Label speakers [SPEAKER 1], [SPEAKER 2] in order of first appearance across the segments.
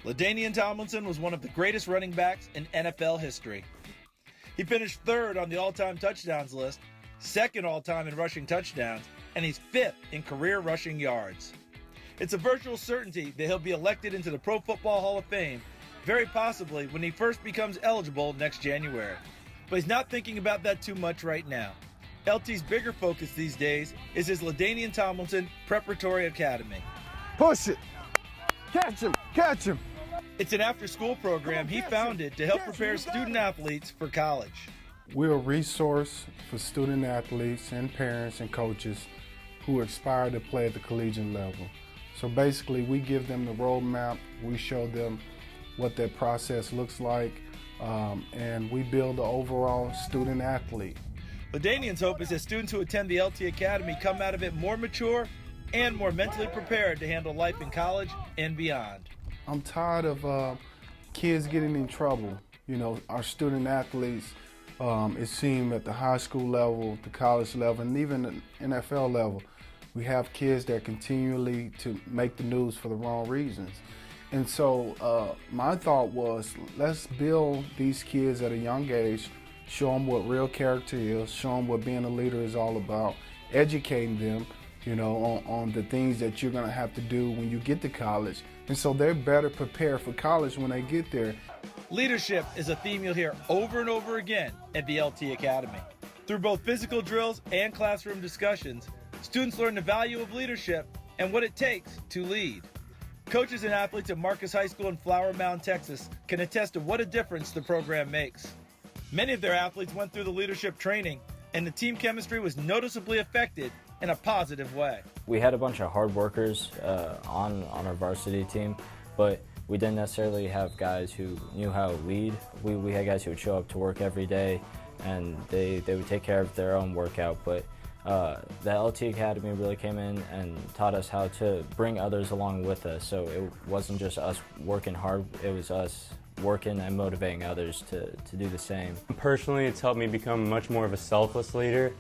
[SPEAKER 1] LaDainian Tomlinson was one of the greatest running backs in NFL history. He finished third on the all-time touchdowns list, second all-time in rushing touchdowns, and he's fifth in career rushing yards. It's a virtual certainty that he'll be elected into the Pro Football Hall of Fame, very possibly when he first becomes eligible next January. But he's not thinking about that too much right now. LT's bigger focus these days is his LaDainian Tomlinson Preparatory Academy.
[SPEAKER 2] Push it! Catch him! Catch him!
[SPEAKER 1] It's an after-school program he founded to help prepare student athletes for college.
[SPEAKER 3] We're a resource for student athletes and parents and coaches who aspire to play at the collegiate level. So basically, we give them the roadmap, we show them what that process looks like, and we build the overall student athlete.
[SPEAKER 1] LaDainian's hope is that students who attend the LT Academy come out of it more mature and more mentally prepared to handle life in college and beyond.
[SPEAKER 3] I'm tired of kids getting in trouble. You know, our student athletes, it seems at the high school level, the college level, and even the NFL level, we have kids that continually to make the news for the wrong reasons. And so my thought was, let's build these kids at a young age, show them what real character is, show them what being a leader is all about, educating them, you know, on the things that you're gonna have to do when you get to college. And so they're better prepared for college when they get there.
[SPEAKER 1] Leadership is a theme you'll hear over and over again at the LT Academy. Through both physical drills and classroom discussions, students learn the value of leadership and what it takes to lead. Coaches and athletes at Marcus High School in Flower Mound, Texas can attest to what a difference the program makes. Many of their athletes went through the leadership training, and the team chemistry was noticeably affected in a positive way.
[SPEAKER 4] We had a bunch of hard workers on our varsity team, but we didn't necessarily have guys who knew how to lead. We had guys who would show up to work every day, and they would take care of their own workout. But the LT Academy really came in and taught us how to bring others along with us. So it wasn't just us working hard, it was us working and motivating others to do the same.
[SPEAKER 5] Personally, it's helped me become much more of a selfless leader.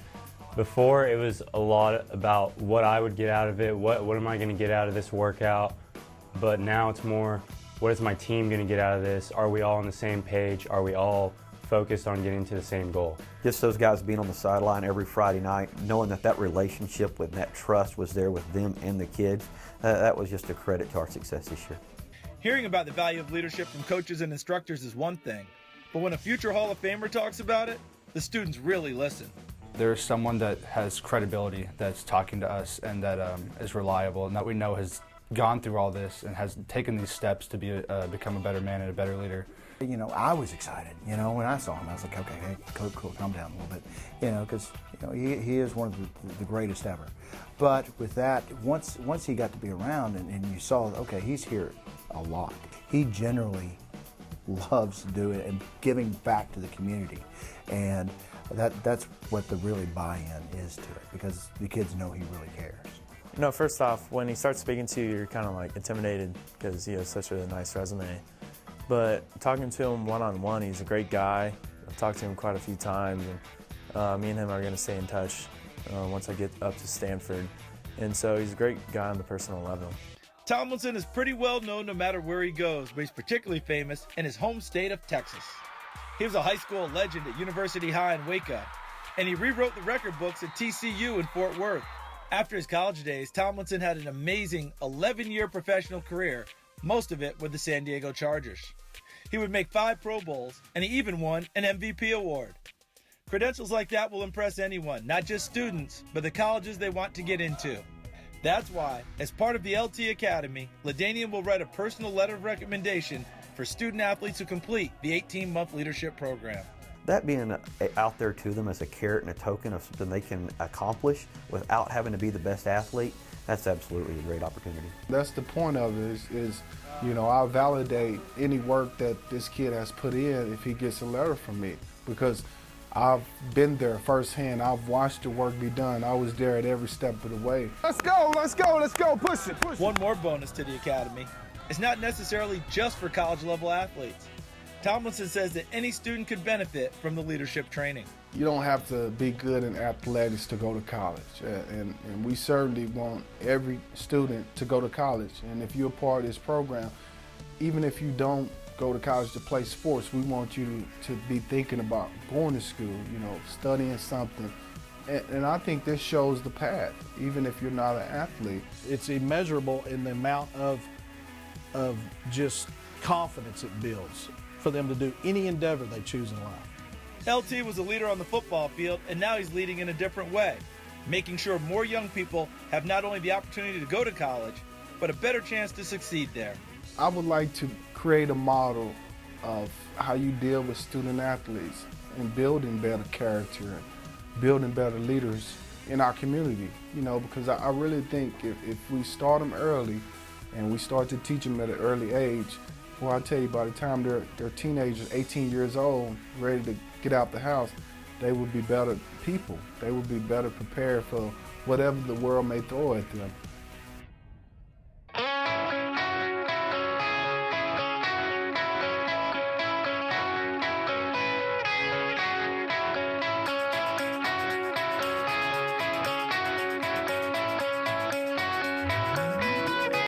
[SPEAKER 5] Before, it was a lot about what I would get out of it, what am I going to get out of this workout, but now it's more, what is my team going to get out of this? Are we all on the same page? Are we all focused on getting to the same goal?
[SPEAKER 6] Just those guys being on the sideline every Friday night, knowing that that relationship with that trust was there with them and the kids, that was just a credit to our success this year.
[SPEAKER 1] Hearing about the value of leadership from coaches and instructors is one thing, but when a future Hall of Famer talks about it, the students really listen.
[SPEAKER 7] There's someone that has credibility, that's talking to us, and that is reliable, and that we know has gone through all this and has taken these steps to become a better man and a better leader.
[SPEAKER 8] You know, I was excited, you know, when I saw him. I was like, okay, hey, cool, calm down a little bit, you know, because, you know, he is one of the greatest ever. But with that, once he got to be around and you saw, okay, he's here a lot. He generally loves to do it and giving back to the community. And that's what the really buy-in is to it, because the kids know he really cares.
[SPEAKER 9] You know, first off, when he starts speaking to you, you're kind of like intimidated because he has such a nice resume. But talking to him one-on-one, he's a great guy. I've talked to him quite a few times, and me and him are going to stay in touch once I get up to Stanford. And so he's a great guy on the personal level.
[SPEAKER 1] Tomlinson is pretty well known no matter where he goes, but he's particularly famous in his home state of Texas. He was a high school legend at University High in Waco, and he rewrote the record books at TCU in Fort Worth. After his college days, Tomlinson had an amazing 11-year professional career, most of it with the San Diego Chargers. He would make 5 Pro Bowls, and he even won an MVP award. Credentials like that will impress anyone, not just students, but the colleges they want to get into. That's why, as part of the LT Academy, LaDainian will write a personal letter of recommendation for student athletes who complete the 18-month leadership program.
[SPEAKER 6] That being out there to them as a carrot and a token of something they can accomplish without having to be the best athlete, that's absolutely a great opportunity.
[SPEAKER 3] That's the point of it is you know, I'll validate any work that this kid has put in if he gets a letter from me, because I've been there firsthand. I've watched the work be done. I was there at every step of the way.
[SPEAKER 2] Let's go, let's go, let's go, push it, push it.
[SPEAKER 1] One more bonus to the Academy. It's not necessarily just for college-level athletes. Tomlinson says that any student could benefit from the leadership training.
[SPEAKER 3] You don't have to be good in athletics to go to college, and we certainly want every student to go to college. And if you're a part of this program, even if you don't go to college to play sports, we want you to be thinking about going to school, you know, studying something. And I think this shows the path, even if you're not an athlete.
[SPEAKER 10] It's immeasurable in the amount of just confidence it builds for them to do any endeavor they choose in life.
[SPEAKER 1] LT was a leader on the football field, and now he's leading in a different way, making sure more young people have not only the opportunity to go to college, but a better chance to succeed there.
[SPEAKER 3] I would like to create a model of how you deal with student athletes and building better character and building better leaders in our community, you know, because I really think if we start them early and we start to teach them at an early age, well, I tell you, by the time they're teenagers, 18 years old, ready to get out the house, they will be better people. They will be better prepared for whatever the world may throw at them.